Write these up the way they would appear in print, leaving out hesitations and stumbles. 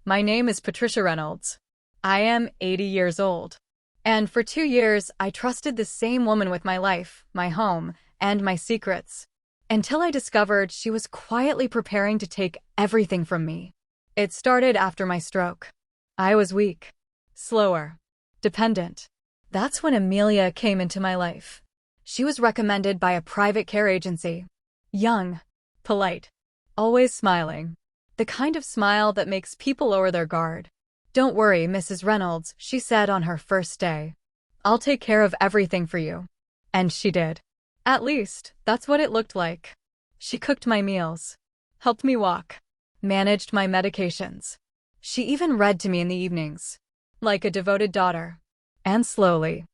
My name is Patricia Reynolds. I am 80 years old. And for 2 years, I trusted the same woman with my life, my home, and my secrets. Until I discovered she was quietly preparing to take everything from me. It started after my stroke. I was weak, slower, dependent. That's when Amelia came into my life. She was recommended by a private care agency. Young, polite, always smiling. The kind of smile that makes people lower their guard. "Don't worry, Mrs. Reynolds," she said on her first day. "I'll take care of everything for you." And she did. At least, that's what it looked like. She cooked my meals, helped me walk, managed my medications. She even read to me in the evenings, like a devoted daughter. And slowly,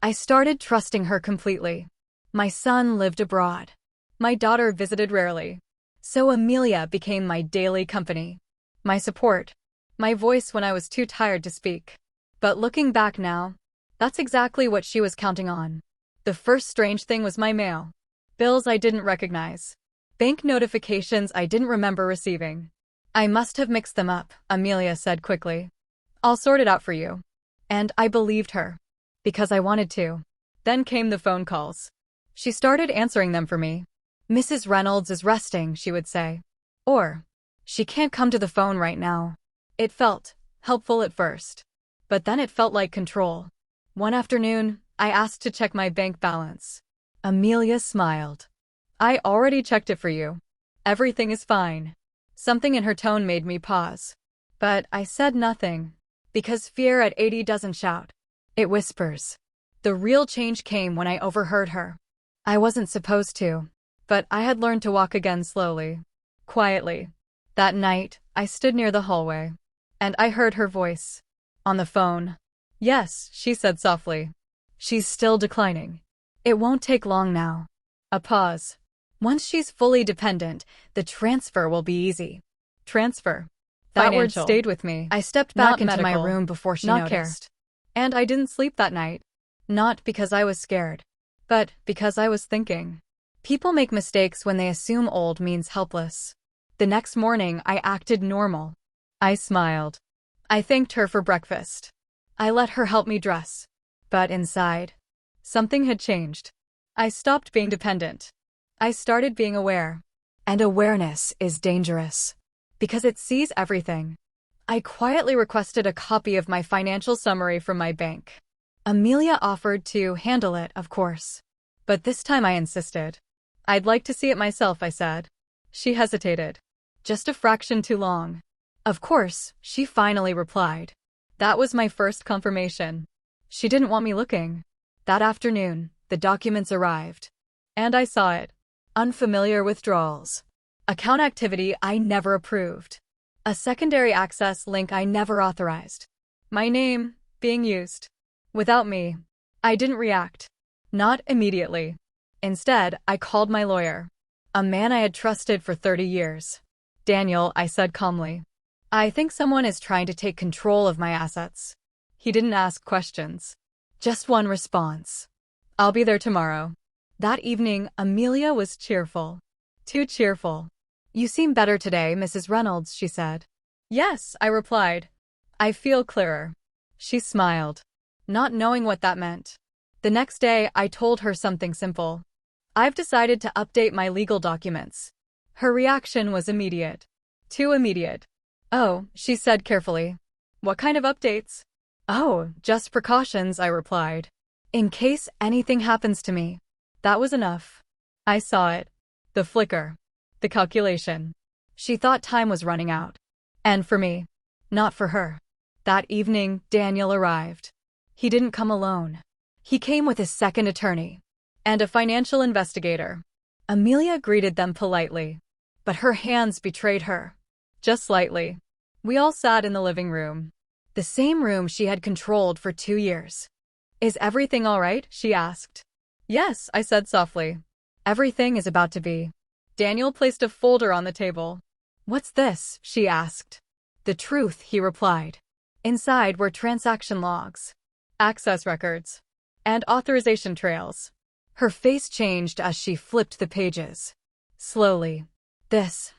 I started trusting her completely. My son lived abroad. My daughter visited rarely. So Amelia became my daily company, my support, my voice when I was too tired to speak. But looking back now, that's exactly what she was counting on. The first strange thing was my mail. Bills I didn't recognize. Bank notifications I didn't remember receiving. "I must have mixed them up," Amelia said quickly. "I'll sort it out for you." And I believed her. Because I wanted to. Then came the phone calls. She started answering them for me. "Mrs. Reynolds is resting," she would say. Or, "She can't come to the phone right now." It felt helpful at first. But then it felt like control. One afternoon, I asked to check my bank balance. Amelia smiled. "I already checked it for you. Everything is fine." Something in her tone made me pause. But I said nothing. Because fear at 80 doesn't shout. It whispers. The real change came when I overheard her. I wasn't supposed to. But I had learned to walk again slowly. Quietly. That night, I stood near the hallway. And I heard her voice. On the phone. "Yes," she said softly. "She's still declining. It won't take long now." A pause. "Once she's fully dependent, the transfer will be easy." Transfer. That word stayed with me. I stepped back into my room before she noticed. And I didn't sleep that night. Not because I was scared, but because I was thinking. People make mistakes when they assume old means helpless. The next morning, I acted normal. I smiled. I thanked her for breakfast. I let her help me dress. But inside, something had changed. I stopped being dependent. I started being aware. And awareness is dangerous. Because it sees everything. I quietly requested a copy of my financial summary from my bank. Amelia offered to handle it, of course. But this time I insisted. "I'd like to see it myself," I said. She hesitated. Just a fraction too long. Of course, she finally replied. That was my first confirmation. She didn't want me looking. That afternoon, the documents arrived. And I saw it. Unfamiliar withdrawals. Account activity I never approved. A secondary access link I never authorized. My name, being used. Without me. I didn't react. Not immediately. Instead, I called my lawyer. A man I had trusted for 30 years. "Daniel," I said calmly. "I think someone is trying to take control of my assets." He didn't ask questions. Just one response. "I'll be there tomorrow." That evening, Amelia was cheerful. Too cheerful. "You seem better today, Mrs. Reynolds," she said. "Yes," I replied. "I feel clearer." She smiled, not knowing what that meant. The next day, I told her something simple. "I've decided to update my legal documents." Her reaction was immediate. Too immediate. "Oh," she said carefully. "What kind of updates?" "Oh, just precautions," I replied. "In case anything happens to me." That was enough. I saw it. The flicker. The calculation. She thought time was running out. And for me. Not for her. That evening, Daniel arrived. He didn't come alone. He came with his second attorney. And a financial investigator. Amelia greeted them politely. But her hands betrayed her. Just slightly. We all sat in the living room. The same room she had controlled for 2 years. "Is everything all right?" she asked. "Yes," I said softly. "Everything is about to be." Daniel placed a folder on the table. "What's this?" she asked. "The truth," he replied. Inside were transaction logs, access records, and authorization trails. Her face changed as she flipped the pages. Slowly. This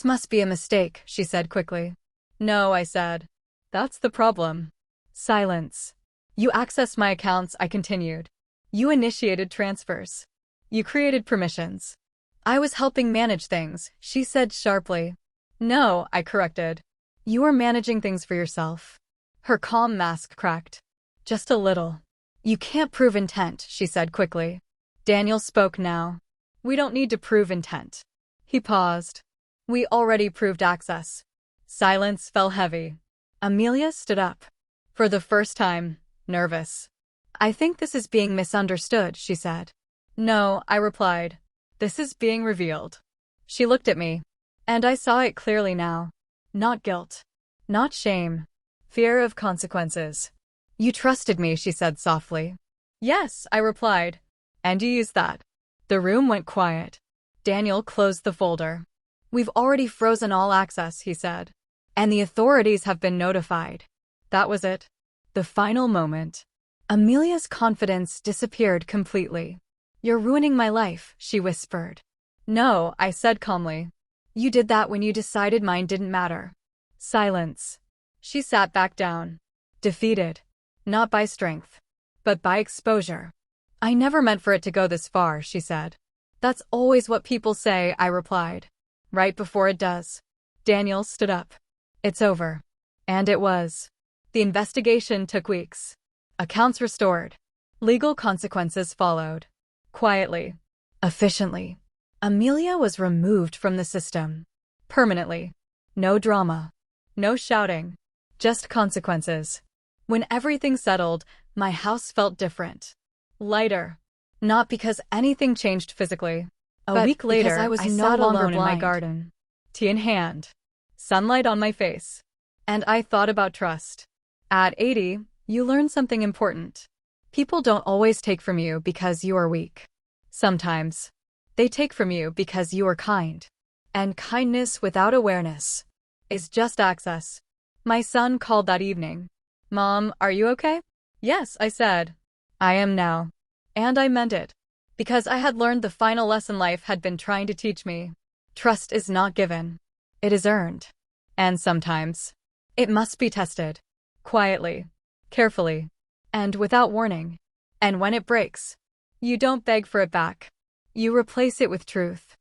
must be a mistake," she said quickly. No, I said. That's the problem. Silence. You accessed my accounts, I continued. You initiated transfers. You created permissions. I was helping manage things, she said sharply. No, I corrected. You were managing things for yourself. Her calm mask cracked. Just a little. You can't prove intent, she said quickly. Daniel spoke now. We don't need to prove intent. He paused. We already proved access. Silence fell heavy. Amelia stood up. For the first time, nervous. I think this is being misunderstood, she said. No, I replied. This is being revealed. She looked at me. And I saw it clearly now. Not guilt. Not shame. Fear of consequences. You trusted me, she said softly. Yes, I replied. And you used that. The room went quiet. Daniel closed the folder. We've already frozen all access, he said. And the authorities have been notified. That was it. The final moment. Amelia's confidence disappeared completely. You're ruining my life, she whispered. No, I said calmly. You did that when you decided mine didn't matter. Silence. She sat back down. Defeated. Not by strength, but by exposure. I never meant for it to go this far, she said. That's always what people say, I replied. Right before it does. Daniel stood up. It's over. And it was. The investigation took weeks. Accounts restored. Legal consequences followed. Quietly. Efficiently. Amelia was removed from the system. Permanently. No drama. No shouting. Just consequences. When everything settled, my house felt different. Lighter. Not because anything changed physically. A week later, I was no longer in my garden. Tea in hand. Sunlight on my face. And I thought about trust. At 80, you learn something important. People don't always take from you because you are weak. Sometimes. They take from you because you are kind. And kindness without awareness is just access. My son called that evening. Mom, are you okay? Yes, I said. I am now. And I meant it. Because I had learned the final lesson life had been trying to teach me. Trust is not given. It is earned. And sometimes, it must be tested. Quietly. Carefully. And without warning. And when it breaks, you don't beg for it back. You replace it with truth.